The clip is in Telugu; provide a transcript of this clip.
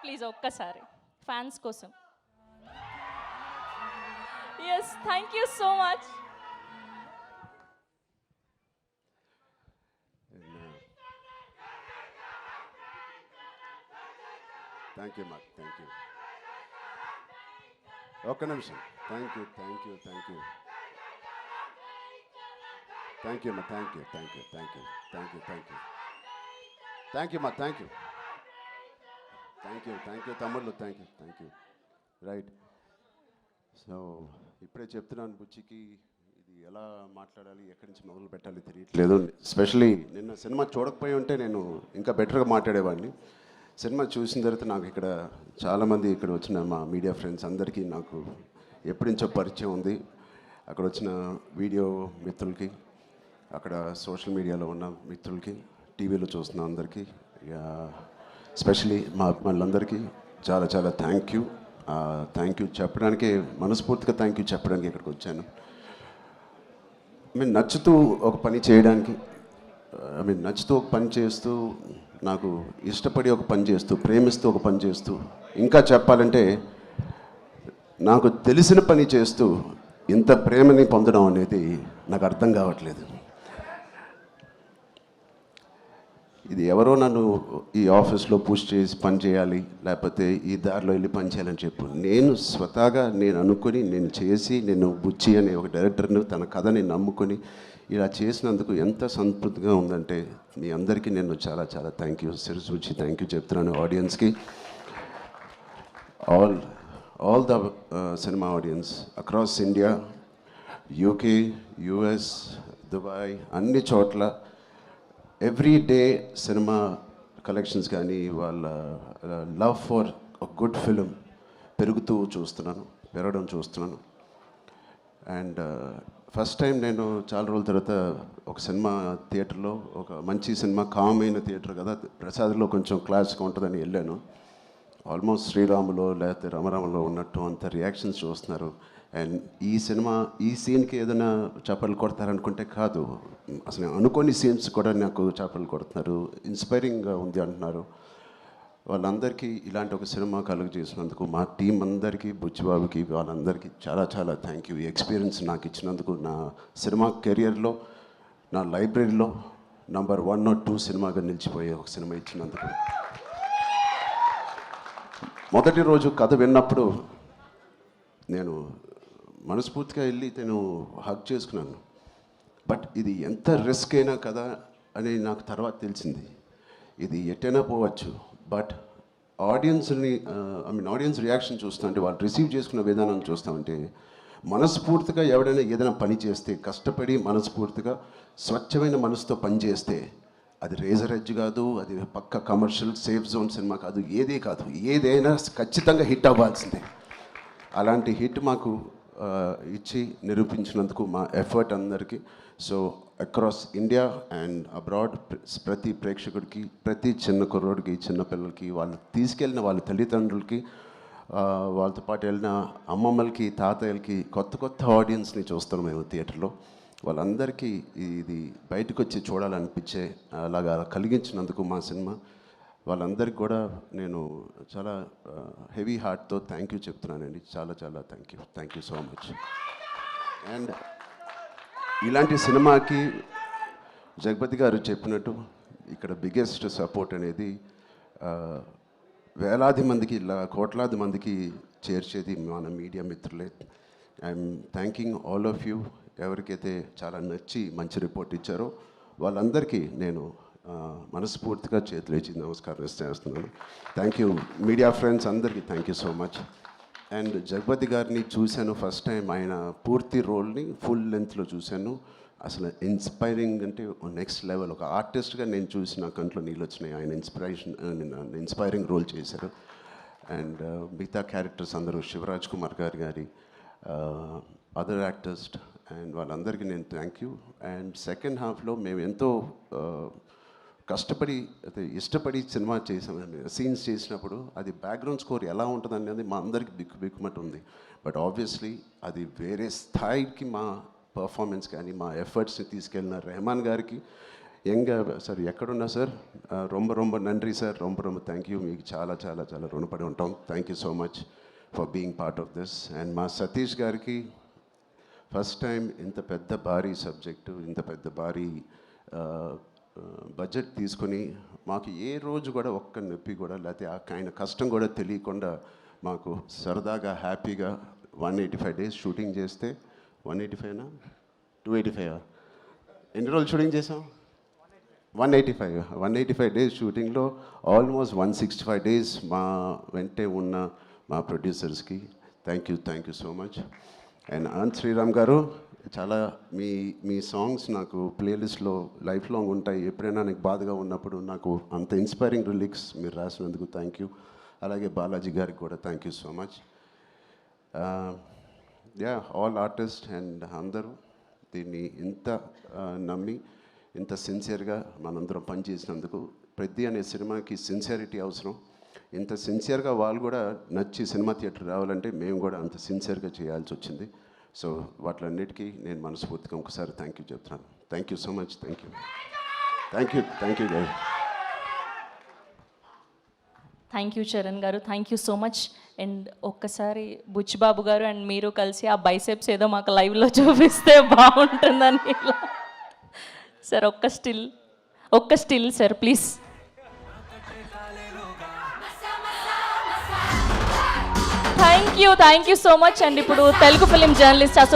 ప్లీజ్ ఒక్కసారి ఫ్యాన్స్ కోసం. Yes, thank you so much. Thank you మా, థ్యాంక్ యూ. ఒక్క నిమిషం. Thank you, thank you, thank you, thank you మా, thank you, thank you, thank you, thank you, thank you, thank you మా, thank you, thank you, thank you తమ్ముళ్ళు, thank you, thank you. Right. So ఇప్పుడే చెప్తున్నాను బుచ్చికి, ఇది ఎలా మాట్లాడాలి, ఎక్కడి నుంచి మొదలు పెట్టాలి తెలియట్లేదు. ఎస్పెషలీ నిన్న సినిమా చూడకపోయి ఉంటే నేను ఇంకా బెటర్గా మాట్లాడేవాడిని. సినిమా చూసిన తర్వాత నాకు ఇక్కడ చాలామంది ఇక్కడ వచ్చిన మా మీడియా ఫ్రెండ్స్ అందరికీ నాకు ఎప్పటి నుంచో పరిచయం ఉంది. అక్కడ వచ్చిన వీడియో మిత్రులకి, అక్కడ సోషల్ మీడియాలో ఉన్న మిత్రులకి, టీవీలో చూస్తున్న అందరికీ, ఎస్పెషలీ మా వాళ్ళందరికీ చాలా చాలా థ్యాంక్ యూ. థ్యాంక్ యూ చెప్పడానికి, మనస్ఫూర్తిగా థ్యాంక్ యూ చెప్పడానికి ఇక్కడికి వచ్చాను. నచ్చుతూ ఒక పని చేయడానికి, నచ్చుతూ ఒక పని చేస్తూ, నాకు ఇష్టపడి ఒక పని చేస్తూ, ప్రేమిస్తూ ఒక పని చేస్తూ, ఇంకా చెప్పాలంటే నాకు తెలిసిన పని చేస్తూ ఇంత ప్రేమని పొందడం అనేది నాకు అర్థం కావట్లేదు. ఇది ఎవరో నన్ను ఈ ఆఫీస్లో పుష్ చేసి పని చేయాలి, లేకపోతే ఈ దారిలో వెళ్ళి పని చేయాలని చెప్పు. నేను స్వతహాగా నేను అనుకుని, నేను చేసి, నేను బుచ్చి అనే ఒక డైరెక్టర్ని, తన కథని నమ్ముకొని ఇలా చేసినందుకు ఎంత సంతృప్తిగా ఉందంటే మీ అందరికీ నేను చాలా చాలా థ్యాంక్ యూ, శిరస్సు వచ్చి థ్యాంక్ యూ చెప్తున్నాను. ఆడియన్స్కి, all the cinema audience across India, UK, US, Dubai, అన్ని చోట్ల ఎవ్రీ డే సినిమా కలెక్షన్స్ కానీ వాళ్ళ లవ్ ఫర్ గుడ్ ఫిలిం పెరగడం చూస్తున్నాను. అండ్ ఫస్ట్ టైం నేను చాలా రోజుల తర్వాత ఒక సినిమా థియేటర్లో, ఒక మంచి సినిమా, కామైన థియేటర్ కదా, ప్రసాద్లో కొంచెం క్లాస్గా ఉంటుందని వెళ్ళాను. ఆల్మోస్ట్ శ్రీరాములో లేకపోతే రామరామలో ఉన్నట్టు అంత రియాక్షన్స్ చూస్తున్నారు. అండ్ ఈ సినిమా, ఈ సీన్కి ఏదైనా చేపలు కొడతారనుకుంటే కాదు, అసలు అనుకోని సీన్స్ కూడా నాకు చేపలు కొడుతున్నారు, ఇన్స్పైరింగ్గా ఉంది అంటున్నారు. వాళ్ళందరికీ ఇలాంటి ఒక సినిమా కలుగు చేసినందుకు, మా టీం అందరికీ, బుచ్చిబాబుకి, వాళ్ళందరికీ చాలా చాలా థ్యాంక్ యూ. ఈ ఎక్స్పీరియన్స్ నాకు ఇచ్చినందుకు, నా సినిమా కెరియర్లో, నా లైబ్రరీలో నంబర్ 1 or 2 సినిమాగా నిలిచిపోయే ఒక సినిమా ఇచ్చినందుకు. మొదటి రోజు కథ విన్నప్పుడు నేను మనస్ఫూర్తిగా వెళ్ళి నేను హగ్ చేసుకున్నాను. బట్ ఇది ఎంత రిస్క్ అయినా కదా అని నాకు తర్వాత తెలిసింది. ఇది ఎట్టైనా పోవచ్చు, బట్ ఆడియన్స్ని ఆడియన్స్ రియాక్షన్ చూస్తుంటే, వాళ్ళు రిసీవ్ చేసుకున్న విధానం చూస్తామంటే, మనస్ఫూర్తిగా ఎవడైనా ఏదైనా పని చేస్తే, కష్టపడి మనస్ఫూర్తిగా స్వచ్ఛమైన మనసుతో పని చేస్తే, అది రేజర్ ఎడ్జ్ కాదు, అది పక్క కమర్షియల్ సేఫ్ జోన్ సినిమా కాదు, ఏదైనా ఖచ్చితంగా హిట్ అవ్వాల్సిందే. అలాంటి హిట్ మాకు ఇచ్చి నిరూపించినందుకు మా ఎఫర్ట్ అందరికీ. So across India and abroad ప్రతి ప్రేక్షకుడికి, ప్రతి చిన్న కుర్రోడికి, చిన్న పిల్లలకి, వాళ్ళు తీసుకెళ్ళిన వాళ్ళ తల్లిదండ్రులకి, వాళ్ళతో పాటు వెళ్ళిన అమ్మమ్మలకి, తాతయ్యలకి, కొత్త ఆడియన్స్ని చూస్తాం మేము థియేటర్లో. వాళ్ళందరికీ ఇది బయటకు వచ్చి చూడాలనిపించే అలాగా కలిగించినందుకు మా సినిమా, వాళ్ళందరికీ కూడా నేను చాలా హెవీ హార్ట్తో థ్యాంక్ యూ చెప్తున్నానండి. చాలా చాలా thank you so much. And ఇలాంటి సినిమాకి జగపతి గారు చెప్పినట్టు ఇక్కడ బిగ్గెస్ట్ సపోర్ట్ అనేది వేలాది మందికి, కోట్లాది మందికి చేర్చేది మన మీడియా మిత్రులే. I'm thanking all of you. ఎవరికైతే చాలా నచ్చి మంచి రిపోర్ట్ ఇచ్చారో వాళ్ళందరికీ నేను మనస్ఫూర్తిగా చేతులు ఇచ్చి నమస్కారం చేస్తున్నాను. థ్యాంక్ యూ మీడియా ఫ్రెండ్స్ అందరికీ, thank you so much. And Jagapathi గారిని చూశాను ఫస్ట్ టైం, ఆయన పూర్తి రోల్ని ఫుల్ లెంత్లో చూశాను. అసలు ఇన్స్పైరింగ్ అంటే నెక్స్ట్ లెవెల్. ఒక ఆర్టిస్ట్గా నేను చూసిన కంట్లో నీళ్ళు వచ్చినాయి. ఆయన ఇన్స్పైరింగ్ రోల్ చేశారు. అండ్ మిగతా క్యారెక్టర్స్ అందరూ, శివరాజ్ కుమార్ గారి అదర్ యాక్టర్స్ అండ్ వాళ్ళందరికీ నేను థ్యాంక్ యూ. అండ్ సెకండ్ హాఫ్లో మేము ఎంతో కష్టపడి, అయితే ఇష్టపడి సినిమా చేసాము. సీన్స్ చేసినప్పుడు అది బ్యాక్గ్రౌండ్ స్కోర్ ఎలా ఉంటుంది అనేది మా అందరికి బిక్కుమట్టు ఉంది. బట్ ఆబ్వియస్లీ అది వేరే స్థాయికి మా పర్ఫార్మెన్స్ కానీ, మా ఎఫర్ట్స్ని తీసుకెళ్ళిన రెహమాన్ గారికి, సార్ ఎక్కడున్నా సార్ రొంబ రొంబ నండ్రి సార్ రొంబ రొంబ థ్యాంక్ యూ మీకు చాలా చాలా చాలా రుణపడి ఉంటాం thank you so much for being part of this and మా సతీష్ గారికి ఫస్ట్ టైం ఇంత పెద్ద భారీ సబ్జెక్టు ఇంత పెద్ద భారీ బడ్జెట్ తీసుకొని మాకు ఏ రోజు కూడా ఒక్క నొప్పి కూడా లేకపోతే ఆయన కష్టం కూడా తెలియకుండా మాకు సరదాగా హ్యాపీగా 185 డేస్ షూటింగ్ చేస్తే 185నా 285 ఎన్ని రోజులు షూటింగ్ చేసాం 185 డేస్ షూటింగ్లో ఆల్మోస్ట్ 165 డేస్ మా వెంటే ఉన్న మా ప్రొడ్యూసర్స్కి thank you so much and Anant Sriram గారు చాలా మీ సాంగ్స్ నాకు ప్లేలిస్ట్లో లైఫ్ లాంగ్ ఉంటాయి ఎప్పుడైనా నాకు బాధగా ఉన్నప్పుడు నాకు అంత ఇన్స్పైరింగ్ లిరిక్స్ మీరు రాసినందుకు థ్యాంక్ యూ అలాగే బాలాజీ గారికి కూడా thank you so much all artist and అందరూ దీన్ని ఇంత నమ్మి ఇంత సిన్సియర్గా మనందరం పనిచేసినందుకు ప్రతి అనే సినిమాకి సిన్సియారిటీ అవసరం ఇంత సిన్సియర్గా వాళ్ళు కూడా నచ్చి సినిమా థియేటర్ రావాలంటే మేము కూడా అంత సిన్సియర్గా చేయాల్సి వచ్చింది సో వాటిలన్నిటికీ నేను మనస్ఫూర్తిగా ఒకసారి థ్యాంక్ యూ చెప్తున్నాను thank you so much thank you గారు థ్యాంక్ యూ చరణ్ గారు thank you so much and ఒక్కసారి బుచ్చిబాబు గారు అండ్ మీరు కలిసి ఆ బైసెప్స్ ఏదో మాకు లైవ్లో చూపిస్తే బాగుంటుందని ఇలా సార్ ఒక్క still sir please thank you so much and ఇప్పుడు తెలుగు ఫిలిం జర్నలిస్ట్